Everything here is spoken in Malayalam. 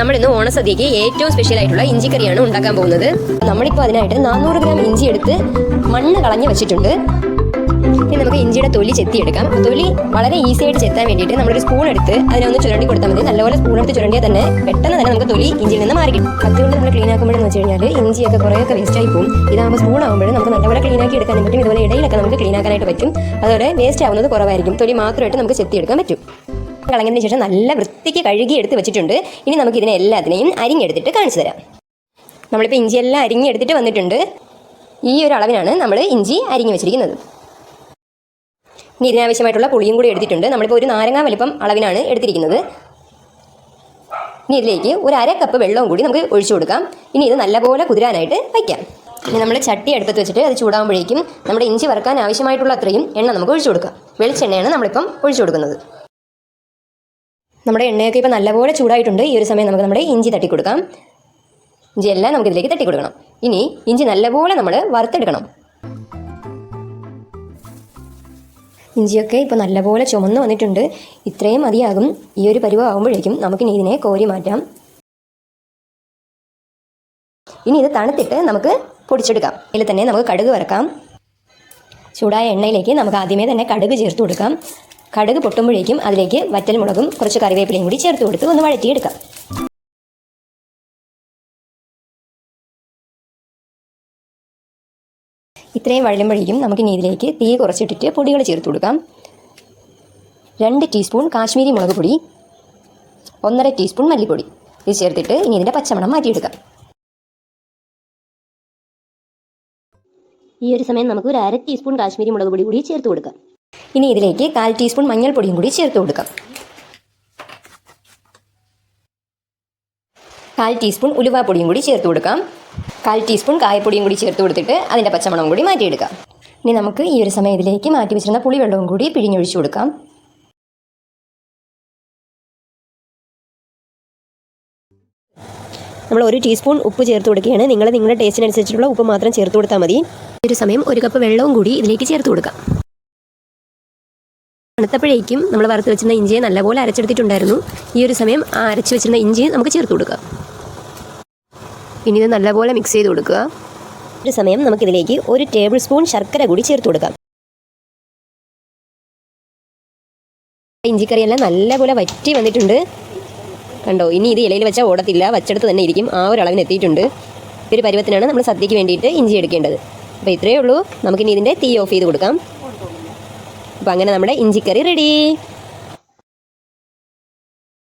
നമ്മളിന്ന് ഓണസദ്യക്ക് ഏറ്റവും സ്പെഷ്യൽ ആയിട്ടുള്ള ഇഞ്ചിക്കറിയാണ് ഉണ്ടാക്കാൻ പോകുന്നത്. നമ്മളിപ്പോൾ അതിനായിട്ട് 400 ഗ്രാം ഇഞ്ചി എടുത്ത് മണ്ണ് കളഞ്ഞ് വെച്ചിട്ടുണ്ട്. ഇനി നമുക്ക് ഇഞ്ചിയുടെ തൊലി ചെത്തിയെടുക്കാം. തൊലി വളരെ ഈസി ആയിട്ട് ചെത്താൻ വേണ്ടിയിട്ട് നമ്മളൊരു സ്പൂൺ എടുത്ത് അതിനൊന്ന് ചുരണ്ടി കൊടുത്താൽ മതി. നല്ലപോലെ സ്പൂൺ എടുത്ത് ചുരണ്ടിയാൽ തന്നെ പെട്ടെന്ന് തന്നെ നമുക്ക് തൊലി ഇഞ്ചിയിൽ നിന്ന് മാറി കിട്ടും. അതുകൊണ്ട് നമ്മൾ ക്ലീൻ ആക്കുമ്പോഴെന്ന് വെച്ച് കഴിഞ്ഞാൽ ഇഞ്ചിയൊക്കെ കുറേയൊക്കെ വേസ്റ്റ് ആയി പോകും. ഇതാകുമ്പോൾ സ്പൂൺ ആകുമ്പോഴും നമുക്ക് നല്ലപോലെ ക്ലീൻ ആക്കി എടുക്കാനും പറ്റും. ഇതുപോലെ ഇടയിലൊക്കെ നമുക്ക് ക്ലീൻ ആക്കാനായിട്ട് പറ്റും. അതോടെ വേസ്റ്റ് ആവുന്നത് കുറവായിരിക്കും. തൊലി മാത്രമായിട്ട് നമുക്ക് ചെത്തിയെടുക്കാൻ പറ്റും. കളഞ്ഞതിന് ശേഷം നല്ല വൃത്തിക്ക് കഴുകി എടുത്ത് വെച്ചിട്ടുണ്ട്. ഇനി നമുക്ക് ഇതിനെ എല്ലാത്തിനെയും അരിഞ്ഞെടുത്തിട്ട് കാണിച്ചു തരാം. നമ്മളിപ്പോൾ ഇഞ്ചിയെല്ലാം അരിഞ്ഞെടുത്തിട്ട് വന്നിട്ടുണ്ട്. ഈ ഒരു അളവിനാണ് നമ്മൾ ഇഞ്ചി അരിഞ്ഞു വെച്ചിരിക്കുന്നത്. ഇനി ഇതിനാവശ്യമായിട്ടുള്ള പുളിയും കൂടി എടുത്തിട്ടുണ്ട്. നമ്മളിപ്പോൾ ഒരു നാരങ്ങ വലിപ്പം അളവിനാണ് എടുത്തിരിക്കുന്നത്. ഇനി ഇതിലേക്ക് ഒരു 1/2 കപ്പ് വെള്ളവും കൂടി നമുക്ക് ഒഴിച്ചു കൊടുക്കാം. ഇനി ഇത് നല്ലപോലെ കുതിരാനായിട്ട് വയ്ക്കാം. ഇനി നമ്മൾ ചട്ടി അടുപ്പത്ത് വെച്ചിട്ട് അത് ചൂടാകുമ്പോഴേക്കും നമ്മുടെ ഇഞ്ചി വറുക്കാൻ ആവശ്യമായിട്ടുള്ള അത്രയും എണ്ണ നമുക്ക് ഒഴിച്ചു കൊടുക്കാം. വെളിച്ചെണ്ണയാണ് നമ്മളിപ്പം ഒഴിച്ചു കൊടുക്കുന്നത്. നമ്മുടെ എണ്ണയൊക്കെ ഇപ്പോൾ നല്ലപോലെ ചൂടായിട്ടുണ്ട്. ഈ ഒരു സമയം നമുക്ക് നമ്മുടെ ഇഞ്ചി തട്ടിക്കൊടുക്കാം. ഇഞ്ചിയെല്ലാം നമുക്കിതിലേക്ക് തട്ടിക്കൊടുക്കണം. ഇനി ഇഞ്ചി നല്ലപോലെ നമ്മൾ വറുത്തെടുക്കണം. ഇഞ്ചിയൊക്കെ ഇപ്പോൾ നല്ലപോലെ ചുമന്ന് വന്നിട്ടുണ്ട്. ഇത്രയും മതിയാകും. ഈ ഒരു പരുവം ആകുമ്പോഴേക്കും നമുക്കിനി ഇതിനെ കോരി മാറ്റാം. ഇനി ഇത് തണുത്തിട്ട് നമുക്ക് പൊടിച്ചെടുക്കാം. ഇതിൽ തന്നെ നമുക്ക് കടുക് വറക്കാം. ചൂടായ എണ്ണയിലേക്ക് നമുക്ക് ആദ്യമേ തന്നെ കടുക് ചേർത്ത് കൊടുക്കാം. കടുക് പൊട്ടുമ്പോഴേക്കും അതിലേക്ക് വറ്റൽമുളകും കുറച്ച് കറിവേപ്പിലയും കൂടി ചേർത്ത് കൊടുത്ത് ഒന്ന് വഴറ്റിയെടുക്കാം. ഇത്രയും വഴലുമ്പോഴേക്കും നമുക്ക് ഇനി ഇതിലേക്ക് തീ കുറച്ചിട്ടിട്ട് പൊടികൾ ചേർത്ത് കൊടുക്കാം. 2 ടീസ്പൂൺ കാശ്മീരി മുളക് പൊടി, 1/2 ടീസ്പൂൺ മല്ലിപ്പൊടി ഇത് ചേർത്തിട്ട് ഇനി ഇതിൻ്റെ പച്ചമണം മാറ്റിയെടുക്കാം. ഈ ഒരു സമയം നമുക്ക് ഒരു 1/2 ടീസ്പൂൺ കാശ്മീരി മുളക് പൊടി കൂടി ചേർത്ത് കൊടുക്കാം. ഇനി ഇതിലേക്ക് 1/4 ടീസ്പൂൺ മഞ്ഞൾപ്പൊടിയും കൂടി ചേർത്ത് കൊടുക്കാം. 1/4 ടീസ്പൂൺ ഉലുവാപ്പൊടിയും കൂടി ചേർത്ത് കൊടുക്കാം. 1/4 ടീസ്പൂൺ കായപ്പൊടിയും കൂടി ചേർത്ത് കൊടുത്തിട്ട് അതിൻ്റെ പച്ചമണം കൂടി മാറ്റിയെടുക്കാം. ഇനി നമുക്ക് ഈ ഒരു സമയം ഇതിലേക്ക് മാറ്റി വെച്ചിരുന്ന പുളിവെള്ളവും കൂടി പിഴിഞ്ഞൊഴിച്ചു കൊടുക്കാം. നമ്മൾ 1 ടീസ്പൂൺ ഉപ്പ് ചേർത്ത് കൊടുക്കുകയാണ്. നിങ്ങളുടെ ടേസ്റ്റിനനുസരിച്ചിട്ടുള്ള ഉപ്പ് മാത്രം ചേർത്ത് കൊടുത്താൽ മതി. ഈ ഒരു സമയം 1 കപ്പ് വെള്ളവും കൂടി ഇതിലേക്ക് ചേർത്ത് കൊടുക്കാം. തണുത്തപ്പോഴേക്കും നമ്മൾ വറുത്ത് വെച്ചിരുന്ന ഇഞ്ചിയെ നല്ലപോലെ അരച്ചെടുത്തിട്ടുണ്ടായിരുന്നു. ഈ ഒരു സമയം ആ അരച്ച് വെച്ചിരുന്ന ഇഞ്ചി നമുക്ക് ചേർത്ത് കൊടുക്കാം. ഇനി ഇത് നല്ലപോലെ മിക്സ് ചെയ്ത് കൊടുക്കുക. ഒരു സമയം നമുക്കിതിലേക്ക് 1 ടേബിൾ സ്പൂൺ ശർക്കര കൂടി ചേർത്ത് കൊടുക്കാം. ഇഞ്ചിക്കറിയെല്ലാം നല്ലപോലെ വറ്റി വന്നിട്ടുണ്ട്. കണ്ടോ, ഇനി ഇത് ഇലയിൽ വെച്ചാൽ ഓടത്തില്ല, വച്ചെടുത്ത് തന്നെ ഇരിക്കും. ആ ഒരു അളവിന് എത്തിയിട്ടുണ്ട്. ഈ ഒരു പരുവത്തിനാണ് നമ്മൾ സദ്യക്ക് വേണ്ടിയിട്ട് ഇഞ്ചി എടുക്കേണ്ടത്. അപ്പോൾ ഇത്രയേ ഉള്ളൂ. നമുക്കിനി ഇതിൻ്റെ തീ ഓഫ് ചെയ്ത് കൊടുക്കാം. അപ്പോൾ അങ്ങനെ നമ്മുടെ ഇഞ്ചിക്കറി റെഡി.